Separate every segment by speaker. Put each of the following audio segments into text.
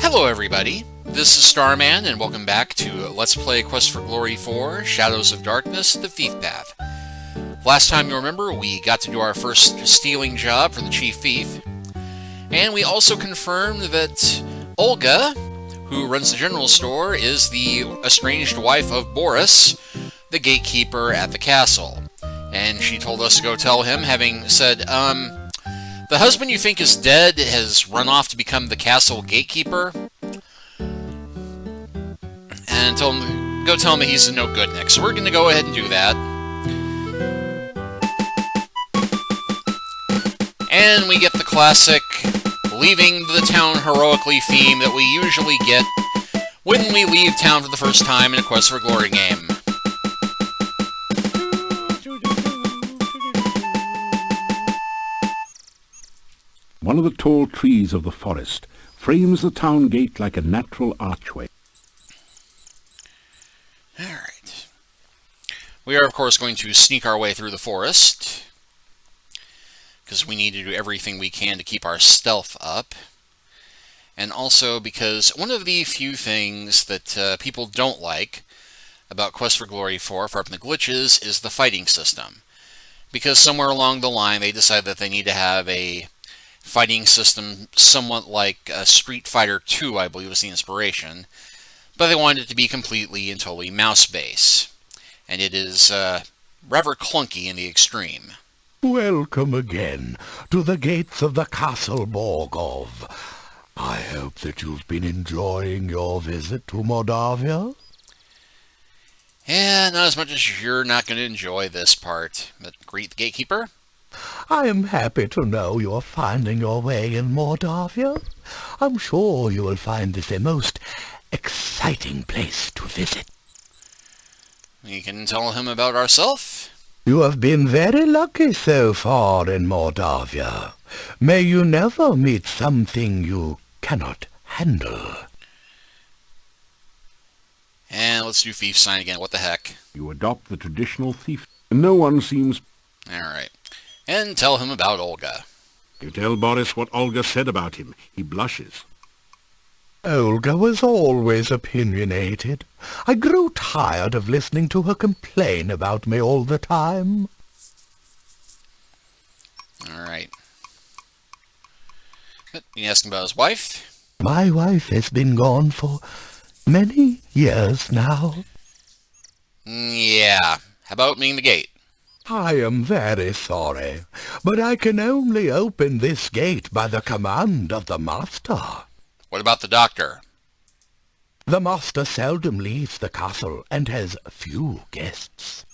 Speaker 1: Hello everybody, this is Starman and welcome back to Let's Play Quest for Glory 4, Shadows of Darkness, The Thief Path. Last time you remember, we got to do our first stealing job for the Chief Thief, and we also confirmed that Olga, who runs the general store, is the estranged wife of Boris, the gatekeeper at the castle. And she told us to go tell him, having said, the husband you think is dead has run off to become the castle gatekeeper. And go tell him that he's no good next. So we're going to go ahead and do that. And we get the classic leaving the town heroically theme that we usually get when we leave town for the first time in a Quest for Glory game.
Speaker 2: One of the tall trees of the forest frames the town gate like a natural archway.
Speaker 1: Alright. We are, of course, going to sneak our way through the forest, because we need to do everything we can to keep our stealth up. And also because one of the few things that people don't like about Quest for Glory 4, apart from the glitches, is the fighting system. Because somewhere along the line they decided that they need to have a fighting system somewhat like Street Fighter 2, I believe was the inspiration, but they wanted it to be completely and totally mouse-based. And it is rather clunky in the extreme.
Speaker 3: Welcome again to the gates of the Castle Borgov. I hope that you've been enjoying your visit to Moldavia.
Speaker 1: Yeah, not as much as you're not going to enjoy this part. But greet the Gatekeeper.
Speaker 3: I am happy to know you are finding your way in Moldavia. I'm sure you will find this a most exciting place to visit.
Speaker 1: We can tell him about ourselves.
Speaker 3: You have been very lucky so far in Moldavia. May you never meet something you cannot handle.
Speaker 1: And let's do thief sign again. What the heck?
Speaker 2: You adopt the traditional thief, and no one seems...
Speaker 1: Alright. And tell him about Olga.
Speaker 2: You tell Boris what Olga said about him. He blushes.
Speaker 3: Olga was always opinionated. I grew tired of listening to her complain about me all the time.
Speaker 1: Alright. You ask him about his wife?
Speaker 3: My wife has been gone for many years now.
Speaker 1: Yeah. How about meeting the gate?
Speaker 3: I am very sorry, but I can only open this gate by the command of the master.
Speaker 1: What about the doctor?
Speaker 3: The master seldom leaves the castle and has few guests.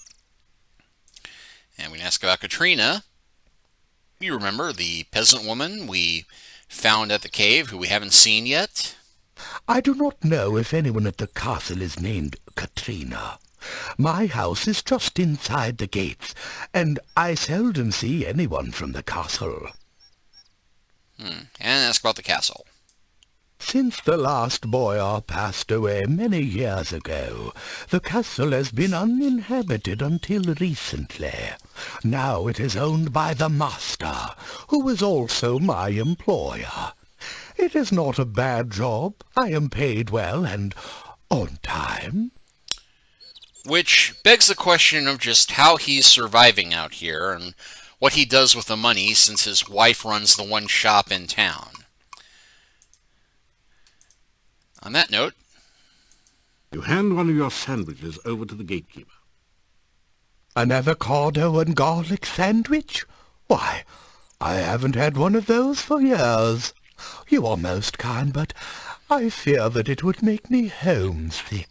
Speaker 1: And we can ask about Katrina. You remember the peasant woman we found at the cave who we haven't seen yet?
Speaker 3: I do not know if anyone at the castle is named Katrina. My house is just inside the gates, and I seldom see anyone from the castle.
Speaker 1: And ask about the castle.
Speaker 3: Since the last boyar passed away many years ago, the castle has been uninhabited until recently. Now it is owned by the master, who is also my employer. It is not a bad job. I am paid well and on time.
Speaker 1: Which begs the question of just how he's surviving out here and what he does with the money since his wife runs the one shop in town. On that note,
Speaker 2: You hand one of your sandwiches over to the gatekeeper.
Speaker 3: An avocado and garlic sandwich? Why, I haven't had one of those for years. You are most kind, but I fear that it would make me homesick.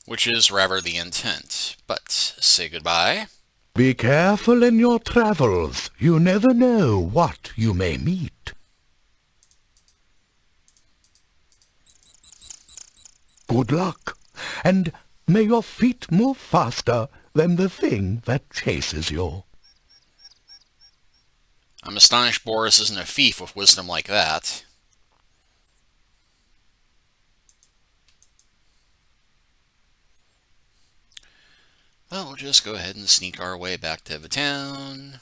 Speaker 1: which is rather the intent. But say goodbye.
Speaker 3: Be careful in your travels. You never know what you may meet. Good luck, and may your feet move faster than the thing that chases you.
Speaker 1: I'm astonished Boris isn't a thief with wisdom like that. Well, we'll just go ahead and sneak our way back to the town.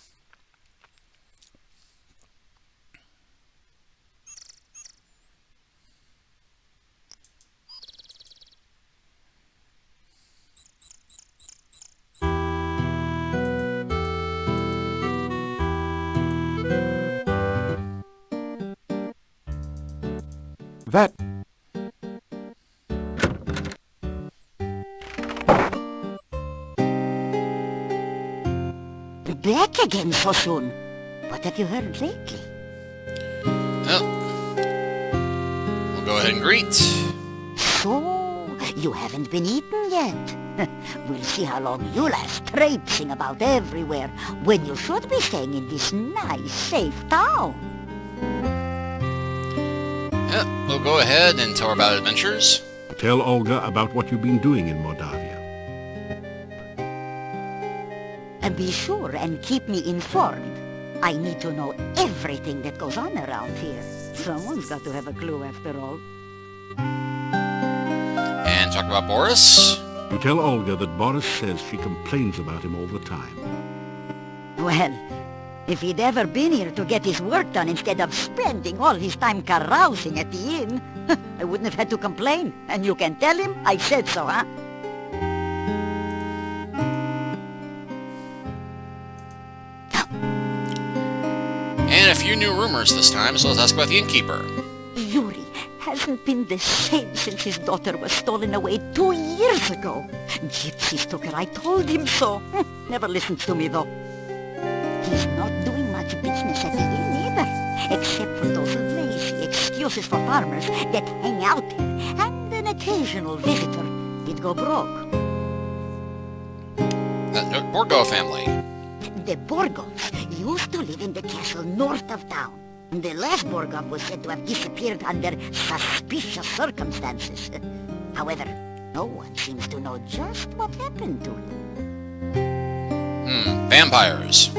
Speaker 2: That...
Speaker 4: Back again so soon. What have you heard lately?
Speaker 1: Well, we'll go ahead and greet.
Speaker 4: So, you haven't been eaten yet. We'll see how long you last traipsing about everywhere when you should be staying in this nice, safe town.
Speaker 1: Yep, we'll go ahead and tell her about adventures.
Speaker 2: Tell Olga about what you've been doing in Moldavia.
Speaker 4: And be sure and keep me informed. I need to know everything that goes on around here. Someone's got to have a clue after all.
Speaker 1: And talk about Boris.
Speaker 2: You tell Olga that Boris says she complains about him all the time.
Speaker 4: Well, if he'd ever been here to get his work done instead of spending all his time carousing at the inn, I wouldn't have had to complain. And you can tell him I said so, huh?
Speaker 1: And a few new rumors this time, so let's ask about the innkeeper.
Speaker 4: Yuri hasn't been the same since his daughter was stolen away 2 years ago. Gypsies took her, I told him so. Never listens to me, though. He's not doing much business at the inn either, except for those lazy excuses for farmers that hang out there, and an occasional visitor did go broke.
Speaker 1: The Borgo family.
Speaker 4: The Borgovs used to live in the castle north of town. The last Borgov was said to have disappeared under suspicious circumstances. However, no one seems to know just what happened to him.
Speaker 1: Vampires.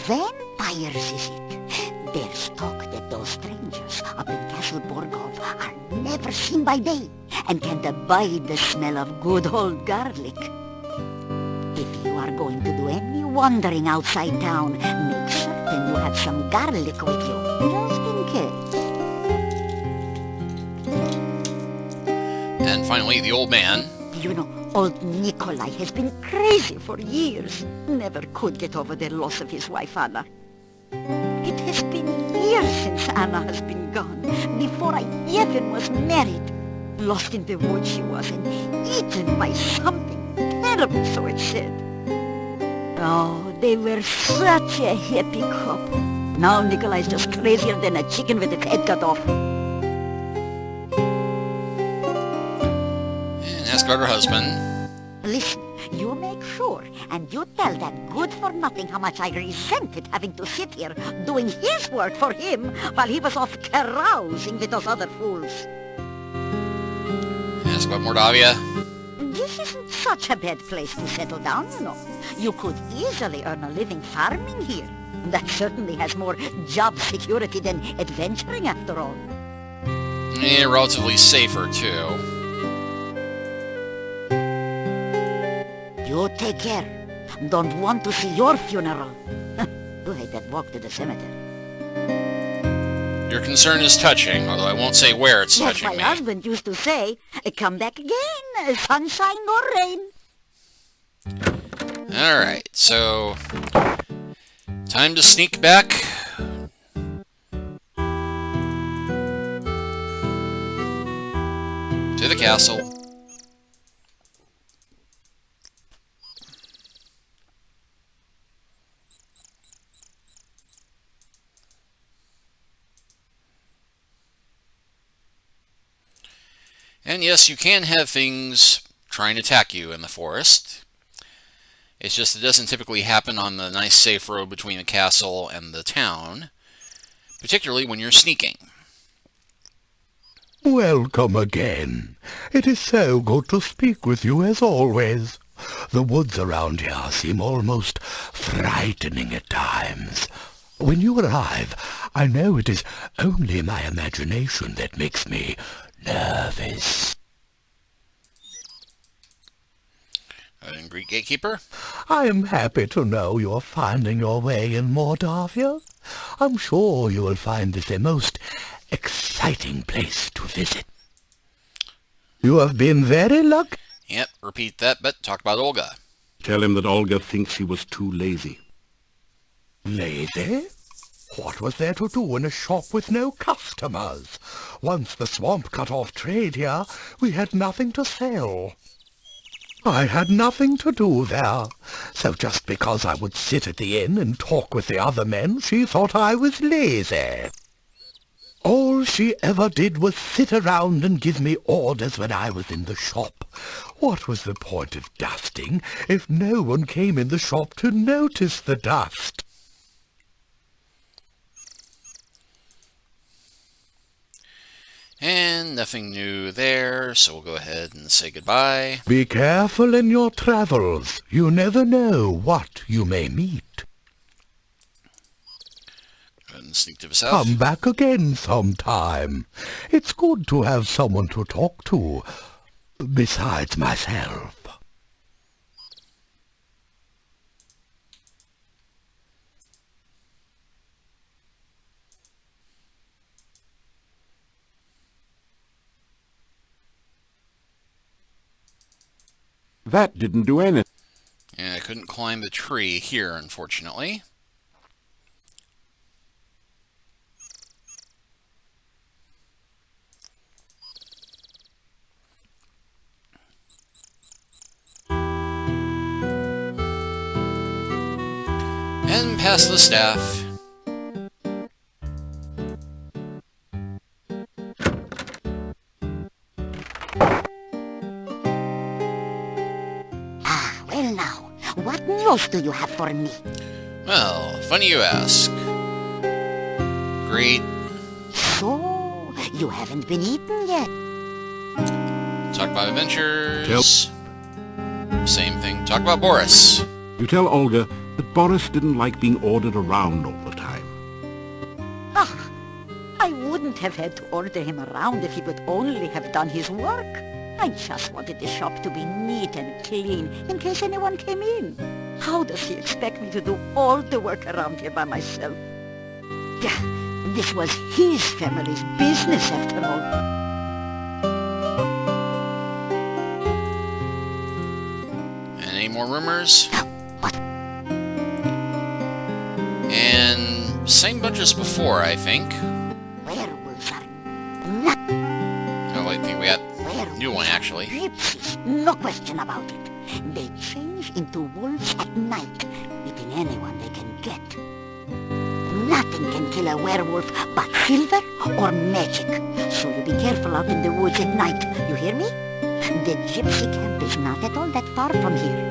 Speaker 4: Vampires is it? There's talk that those strangers up in Castle Borgov are never seen by day and can't abide the smell of good old garlic. If you are going to do any wandering outside town, make certain you have some garlic with you, just in case.
Speaker 1: And finally, the old man.
Speaker 4: You know, old Nikolai has been crazy for years. Never could get over the loss of his wife, Anna. It has been years since Anna has been gone, before I even was married. Lost in the woods she was, and eaten by something terrible, so it said. Oh, they were such a happy couple. Now Nikolai's just crazier than a chicken with its head cut off.
Speaker 1: And ask about her husband.
Speaker 4: Listen, you make sure, and you tell that good-for-nothing how much I resented having to sit here doing his work for him while he was off carousing with those other fools.
Speaker 1: Ask about Mordavia.
Speaker 4: This isn't such a bad place to settle down, you know. You could easily earn a living farming here. That certainly has more job security than adventuring, after all.
Speaker 1: Yeah, relatively safer, too.
Speaker 4: You take care. Don't want to see your funeral. You hate that walk to the cemetery.
Speaker 1: Your concern is touching, although I won't say where it's
Speaker 4: That's
Speaker 1: touching
Speaker 4: my
Speaker 1: me.
Speaker 4: husband used to say, come back again, sunshine or rain.
Speaker 1: Alright, so... time to sneak back. To the castle. And yes, you can have things trying to attack you in the forest. It's just it doesn't typically happen on the nice safe road between the castle and the town, particularly when you're sneaking.
Speaker 3: Welcome again. It is so good to speak with you as always. The woods around here seem almost frightening at times. When you arrive, I know it is only my imagination that makes me nervous.
Speaker 1: And Greek Gatekeeper?
Speaker 3: I am happy to know you are finding your way in Moldavia. I'm sure you will find this a most exciting place to visit. You have been very lucky.
Speaker 1: Yep, repeat that, but talk about Olga.
Speaker 2: Tell him that Olga thinks he was too lazy.
Speaker 3: Lazy? What was there to do in a shop with no customers? Once the swamp cut off trade here, we had nothing to sell. I had nothing to do there, so just because I would sit at the inn and talk with the other men, she thought I was lazy. All she ever did was sit around and give me orders when I was in the shop. What was the point of dusting if no one came in the shop to notice the dust?
Speaker 1: And nothing new there, so we'll go ahead and say goodbye.
Speaker 3: Be careful in your travels. You never know what you may meet.
Speaker 1: Go ahead and sneak to the south.
Speaker 3: Come back again sometime. It's good to have someone to talk to, besides myself.
Speaker 2: That didn't do anything.
Speaker 1: And I couldn't climb the tree here, unfortunately. And pass the staff.
Speaker 4: Well now, what news do you have for me?
Speaker 1: Well, funny you ask. Great.
Speaker 4: So, you haven't been eaten yet.
Speaker 1: Talk about adventures. Same thing. Talk about Boris.
Speaker 2: You tell Olga that Boris didn't like being ordered around all the time.
Speaker 4: Ah, I wouldn't have had to order him around if he would only have done his work. I just wanted the shop to be neat and clean in case anyone came in. How does he expect me to do all the work around here by myself? Yeah, this was his family's business after all.
Speaker 1: And any more rumors?
Speaker 4: What?
Speaker 1: And same bunch as before, I think.
Speaker 4: Werewolves are not
Speaker 1: Oh, I think we got
Speaker 4: werewolves.
Speaker 1: new one, actually.
Speaker 4: Gypsies, no question about it. They change into wolves at night, eating anyone they can get. Nothing can kill a werewolf but silver or magic. So you be careful out in the woods at night, you hear me? The gypsy camp is not at all that far from here.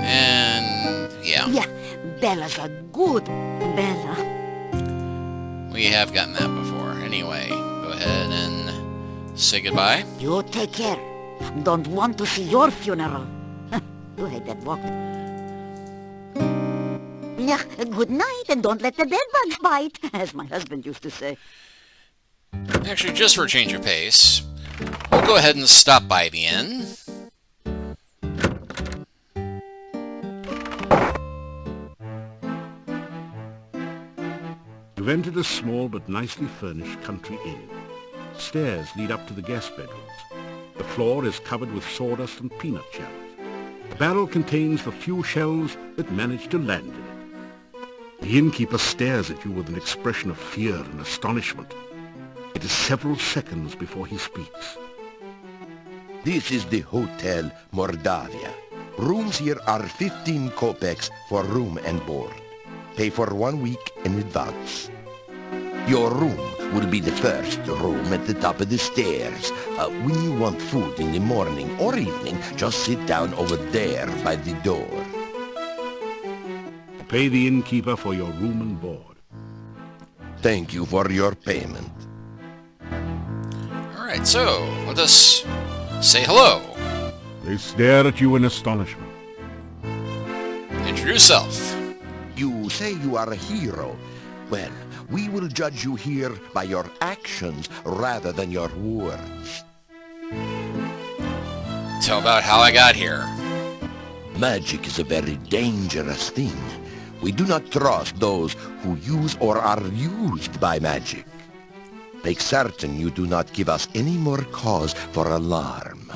Speaker 1: And yeah,
Speaker 4: Yeah, Bella's a good Bella.
Speaker 1: we have gotten that before. Anyway, go ahead and say goodbye.
Speaker 4: You take care. Don't want to see your funeral. You had that walk. Yeah, good night, and don't let the dead bugs bite, as my husband used to say.
Speaker 1: Actually, just for a change of pace, we'll go ahead and stop by the inn.
Speaker 2: You've entered a small but nicely furnished country inn. Stairs lead up to the guest bedrooms. The floor is covered with sawdust and peanut shells. The barrel contains the few shells that manage to land in it. The innkeeper stares at you with an expression of fear and astonishment. It is several seconds before he speaks.
Speaker 5: This is the Hotel Mordavia. Rooms here are 15 kopecks for room and board. Pay for 1 week in advance. Your room will be the first room at the top of the stairs. When you want food in the morning or evening, just sit down over there by the door.
Speaker 2: Pay the innkeeper for your room and board.
Speaker 5: Thank you for your payment.
Speaker 1: Alright, so let us say hello.
Speaker 2: They stare at you in astonishment.
Speaker 1: Introduce yourself.
Speaker 5: You say you are a hero. Well, we will judge you here by your actions rather than your words.
Speaker 1: Tell about how I got here.
Speaker 5: Magic is a very dangerous thing. We do not trust those who use or are used by magic. Make certain you do not give us any more cause for alarm.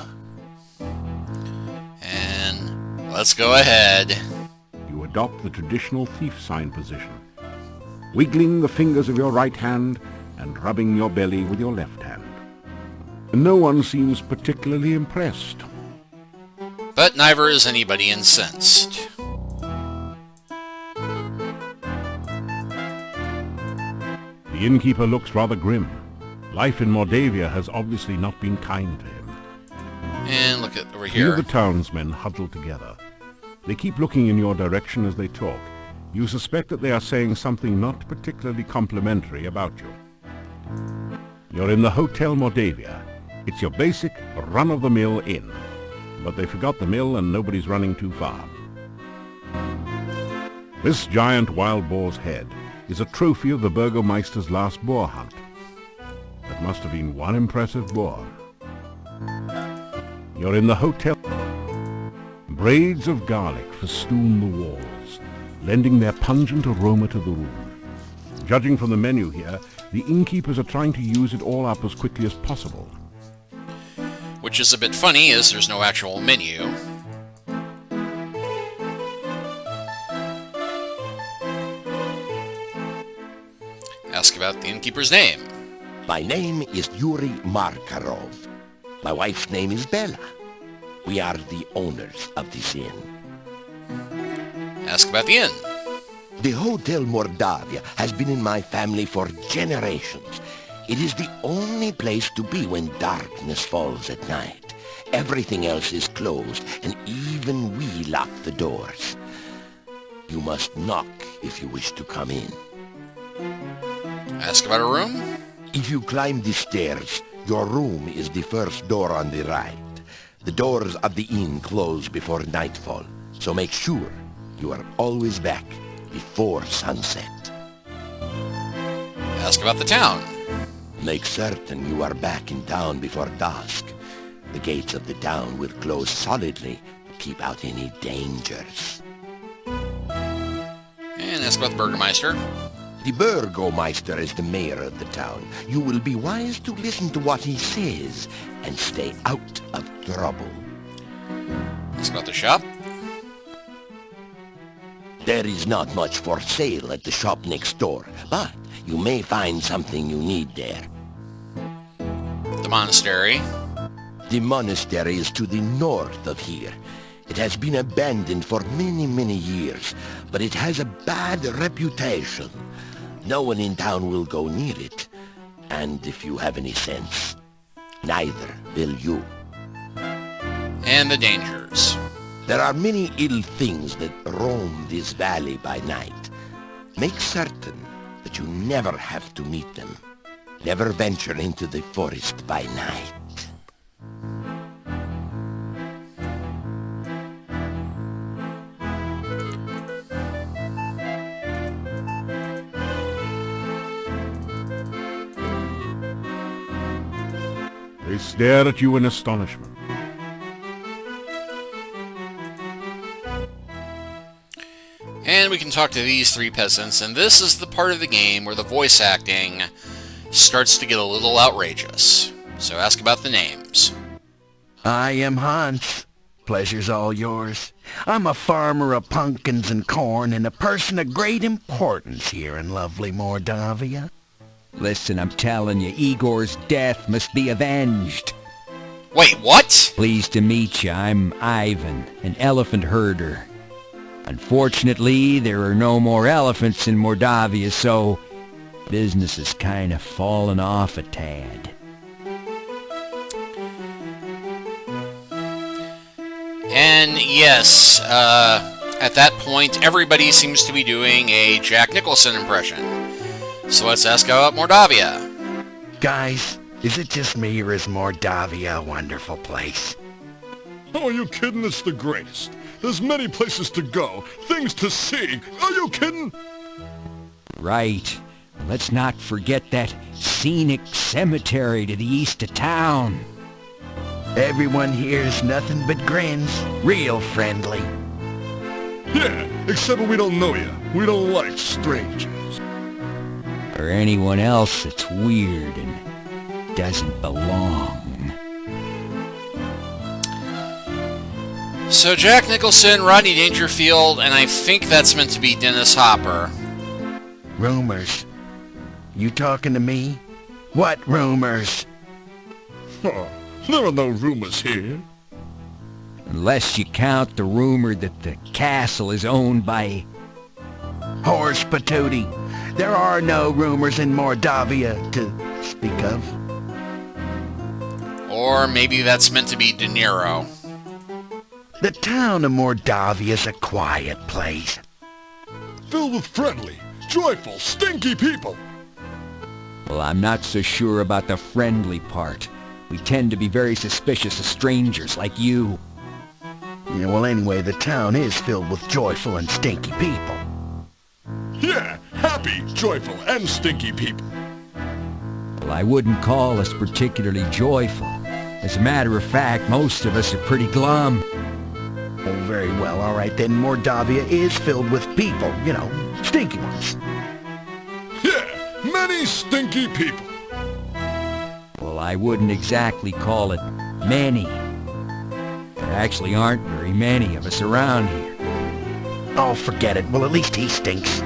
Speaker 1: And let's go ahead.
Speaker 2: You adopt the traditional thief sign position, wiggling the fingers of your right hand and rubbing your belly with your left hand. No one seems particularly impressed.
Speaker 1: But neither is anybody incensed.
Speaker 2: The innkeeper looks rather grim. Life in Mordavia has obviously not been kind to him.
Speaker 1: And look at over
Speaker 2: Three of
Speaker 1: here.
Speaker 2: the townsmen huddle together. They keep looking in your direction as they talk. You suspect that they are saying something not particularly complimentary about you. You're in the Hotel Mordavia. It's your basic, run-of-the-mill inn. But they forgot the mill and nobody's running too far. This giant wild boar's head is a trophy of the Burgomeister's last boar hunt. That must have been one impressive boar. You're in the hotel. Braids of garlic festoon the walls, lending their pungent aroma to the room. Judging from the menu here, the innkeepers are trying to use it all up as quickly as possible.
Speaker 1: Which is a bit funny, as there's no actual menu. Ask about the innkeeper's name.
Speaker 5: My name is Yuri Markarov. My wife's name is Bella. We are the owners of this inn.
Speaker 1: Ask about the inn.
Speaker 5: The Hotel Mordavia has been in my family for generations. It is the only place to be when darkness falls at night. Everything else is closed, and even we lock the doors. You must knock if you wish to come in.
Speaker 1: Ask about a room.
Speaker 5: If you climb the stairs, your room is the first door on the right. The doors of the inn close before nightfall, so make sure you are always back before sunset.
Speaker 1: Ask about the town.
Speaker 5: Make certain you are back in town before dusk. The gates of the town will close solidly to keep out any dangers.
Speaker 1: And ask about the Burgermeister.
Speaker 5: The Burgomeister is the mayor of the town. You will be wise to listen to what he says and stay out of trouble.
Speaker 1: Ask about the shop.
Speaker 5: There is not much for sale at the shop next door, but you may find something you need there.
Speaker 1: The monastery.
Speaker 5: The monastery is to the north of here. It has been abandoned for many, many years, but it has a bad reputation. No one in town will go near it, and if you have any sense, neither will you.
Speaker 1: And the dangers.
Speaker 5: There are many ill things that roam this valley by night. Make certain that you never have to meet them. Never venture into the forest by night.
Speaker 2: They stare at you in astonishment.
Speaker 1: And we can talk to these three peasants, and this is the part of the game where the voice acting starts to get a little outrageous. So ask about the names.
Speaker 3: I am Hans. Pleasure's all yours. I'm a farmer of pumpkins and corn and a person of great importance here in lovely Mordavia.
Speaker 6: Listen, I'm telling you, Igor's death must be avenged.
Speaker 1: Wait, what?
Speaker 6: Pleased to meet you. I'm Ivan, an elephant herder. Unfortunately, there are no more elephants in Mordavia, so business has kind of fallen off a tad.
Speaker 1: And yes, at that point, everybody seems to be doing a Jack Nicholson impression. So let's ask about Mordavia.
Speaker 3: Guys, is it just me or is Mordavia a wonderful place?
Speaker 7: Oh, are you kidding? It's the greatest. There's many places to go, things to see. Are you kidding?
Speaker 6: Right. Let's not forget that scenic cemetery to the east of town.
Speaker 3: Everyone here's nothing but grins. Real friendly.
Speaker 7: Yeah, except when we don't know you. We don't like strangers.
Speaker 6: Or anyone else that's weird and doesn't belong.
Speaker 1: So Jack Nicholson, Rodney Dangerfield, and I think that's meant to be Dennis Hopper.
Speaker 3: Rumors. You talking to me? What rumors?
Speaker 7: Oh, there are no rumors here.
Speaker 6: Unless you count the rumor that the castle is owned by...
Speaker 3: Horse patootie. There are no rumors in Mordavia to speak of.
Speaker 1: Or maybe that's meant to be De Niro.
Speaker 3: The town of Mordavia is a quiet place.
Speaker 7: Filled with friendly, joyful, stinky people.
Speaker 6: Well, I'm not so sure about the friendly part. We tend to be very suspicious of strangers like you.
Speaker 3: Yeah, well, anyway, the town is filled with joyful and stinky people.
Speaker 7: Yeah, happy, joyful, and stinky people.
Speaker 6: Well, I wouldn't call us particularly joyful. As a matter of fact, most of us are pretty glum.
Speaker 3: Oh, very well, all right, then Mordavia is filled with people, you know, stinky ones.
Speaker 7: Yeah, many stinky people.
Speaker 6: Well, I wouldn't exactly call it many. There actually aren't very many of us around here.
Speaker 3: Oh, forget it. Well, at least he stinks.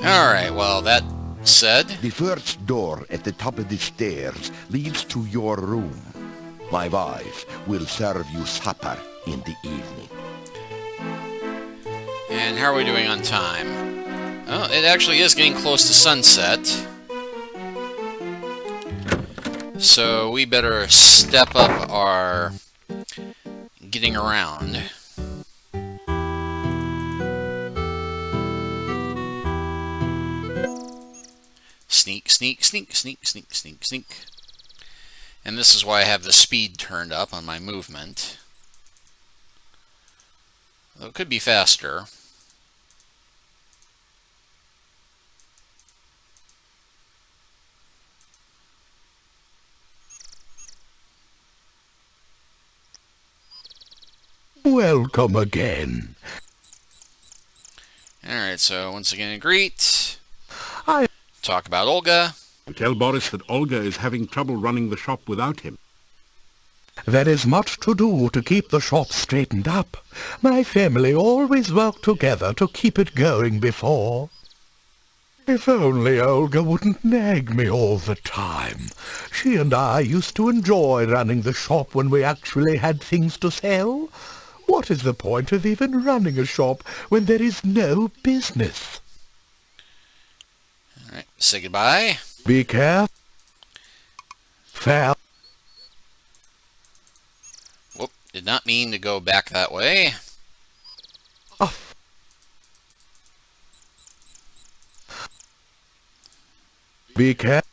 Speaker 1: Alright, well, that said...
Speaker 5: The first door at the top of the stairs leads to your room. My wife will serve you supper in the evening.
Speaker 1: And how are we doing on time? Oh, it actually is getting close to sunset. So we better step up our getting around. Sneak, sneak, sneak, sneak, sneak, sneak, sneak. And this is why I have the speed turned up on my movement. Though it could be faster.
Speaker 3: Welcome again.
Speaker 1: Alright, so once again, greet.
Speaker 3: I...
Speaker 1: Talk about Olga.
Speaker 2: You tell Boris that Olga is having trouble running the shop without him.
Speaker 3: There is much to do to keep the shop straightened up. My family always worked together to keep it going before. If only Olga wouldn't nag me all the time. She and I used to enjoy running the shop when we actually had things to sell. What is the point of even running a shop when there is no business?
Speaker 1: Alright, say goodbye.
Speaker 3: Be careful. Fair.
Speaker 1: Whoop, did not mean to go back that way.
Speaker 3: Be careful.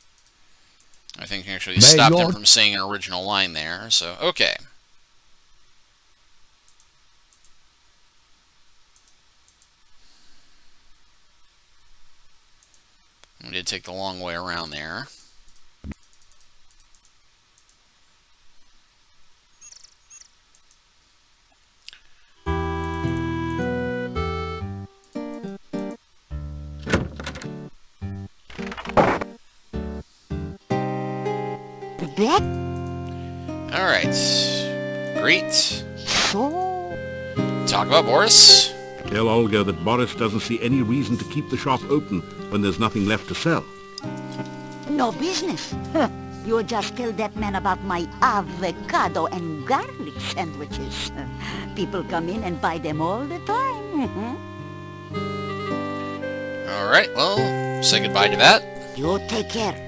Speaker 1: I think you actually stopped him from saying an original line there, so, okay. We did take the long way around there.
Speaker 4: That?
Speaker 1: Alright. Great.
Speaker 4: So?
Speaker 1: Talk about Boris.
Speaker 2: Tell Olga that Boris doesn't see any reason to keep the shop open when there's nothing left to sell.
Speaker 4: No business. Huh. You just tell that man about my avocado and garlic sandwiches. People come in and buy them all the time.
Speaker 1: Alright, well, say goodbye to that.
Speaker 4: You take care.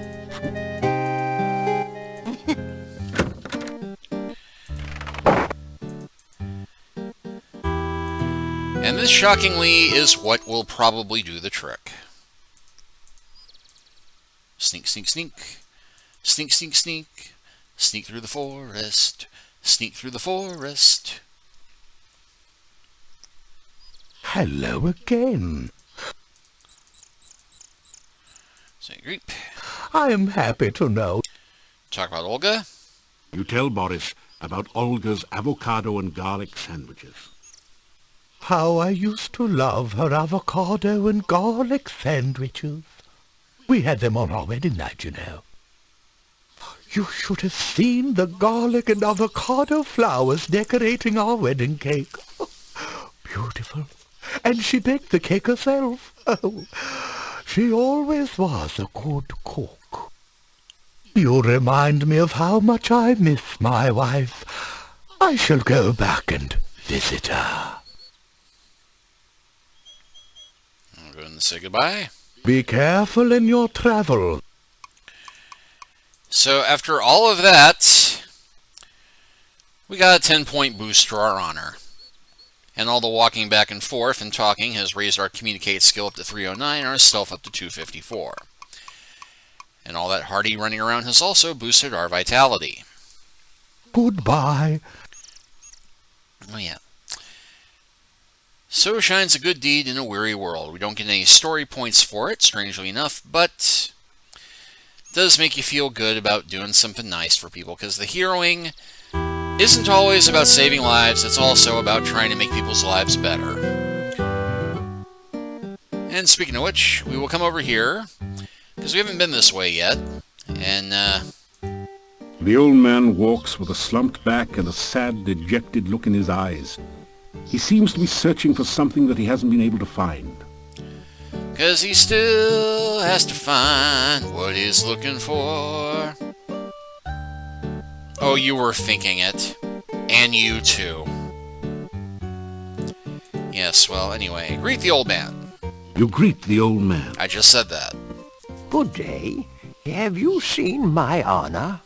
Speaker 1: And this, shockingly, is what will probably do the trick. Sneak, sneak, sneak. Sneak, sneak, sneak. Sneak through the forest. Sneak through the forest.
Speaker 3: Hello again.
Speaker 1: Say greet.
Speaker 3: I am happy to know.
Speaker 1: Talk about Olga.
Speaker 2: You tell Boris about Olga's avocado and garlic sandwiches.
Speaker 3: How I used to love her avocado and garlic sandwiches. We had them on our wedding night, you know. You should have seen the garlic and avocado flowers decorating our wedding cake. Beautiful. And she baked the cake herself. Oh, she always was a good cook. You remind me of how much I miss my wife. I shall go back and visit her.
Speaker 1: I'll go and say goodbye.
Speaker 3: Be careful in your travel.
Speaker 1: So after all of that, we got a 10-point boost to our honor. And all the walking back and forth and talking has raised our communicate skill up to 309 and our stealth up to 254. And all that hardy running around has also boosted our vitality.
Speaker 3: Goodbye.
Speaker 1: Oh yeah. So shines a good deed in a weary world. We don't get any story points for it, strangely enough, but it does make you feel good about doing something nice for people, because the heroing isn't always about saving lives, it's also about trying to make people's lives better. And speaking of which, we will come over here, because we haven't been this way yet, and
Speaker 2: The old man walks with a slumped back and a sad, dejected look in his eyes. He seems to be searching for something that he hasn't been able to find.
Speaker 1: because he still has to find what he's looking for. Oh, you were thinking it. And you too. Yes, well, anyway, greet the old man.
Speaker 2: You greet the old man.
Speaker 1: I just said that.
Speaker 8: Good day. Have you seen my Anna?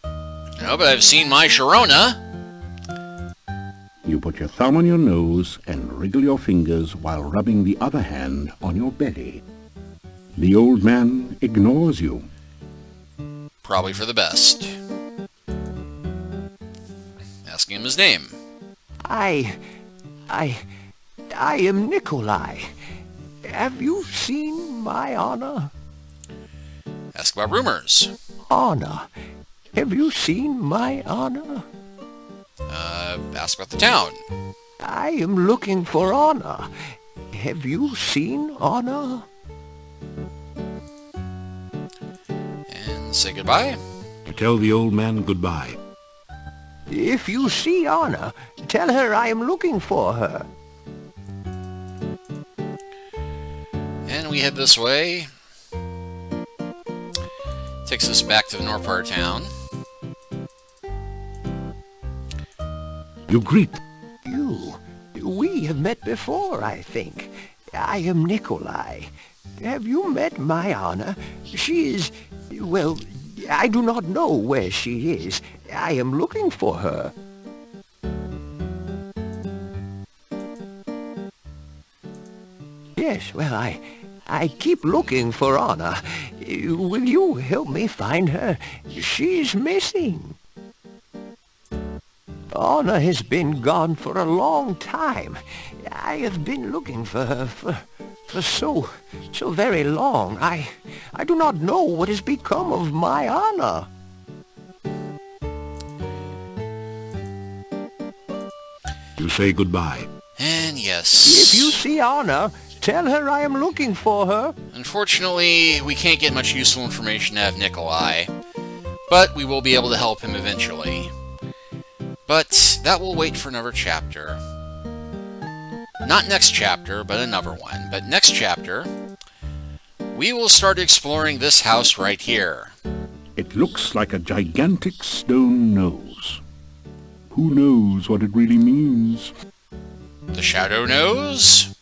Speaker 1: No, but I've seen my Sharona.
Speaker 2: You put your thumb on your nose and wriggle your fingers while rubbing the other hand on your belly. The old man ignores you.
Speaker 1: Probably for the best. Asking him his name.
Speaker 8: I am Nikolai. Have you seen my Anna?
Speaker 1: Ask about rumors.
Speaker 8: Anna. Have you seen my Anna?
Speaker 1: Ask about the town.
Speaker 8: I am looking for Anna. Have you seen Anna?
Speaker 1: And say goodbye.
Speaker 2: You tell the old man goodbye.
Speaker 8: If you see Anna, tell her I am looking for her.
Speaker 1: And we head this way. Takes us back to the north part of town.
Speaker 2: You greet.
Speaker 8: We have met before, I think. I am Nikolai. Have you met my Anna? She is... well, I do not know where she is. I am looking for her. Yes, well, I keep looking for Anna. Will you help me find her? She's missing. Anna has been gone for a long time. I have been looking for her for so very long. I do not know what has become of my Anna.
Speaker 2: You say goodbye.
Speaker 1: And yes.
Speaker 8: If you see Anna, tell her I am looking for her.
Speaker 1: Unfortunately, we can't get much useful information out of Nikolai, but we will be able to help him eventually. But that will wait for another chapter. Not next chapter, but another one. But next chapter, we will start exploring this house right here.
Speaker 2: It looks like a gigantic stone nose. Who knows what it really means?
Speaker 1: The Shadow knows.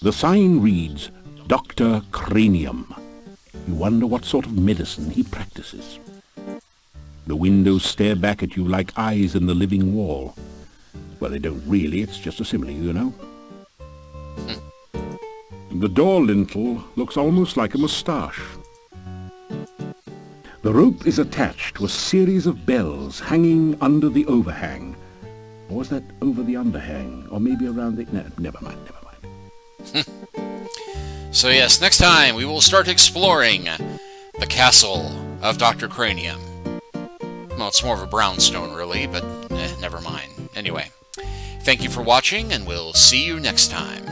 Speaker 2: The sign reads, Dr. Cranium. You wonder what sort of medicine he practices. The windows stare back at you like eyes in the living wall. Well, they don't really, it's just a simile, you know. The door lintel looks almost like a moustache. The rope is attached to a series of bells hanging under the overhang. Or was that over the underhang? Or maybe around the... No, never mind.
Speaker 1: So yes, next time we will start exploring the castle of Dr. Cranium. Well, it's more of a brownstone, really, but never mind. Anyway, thank you for watching, and we'll see you next time.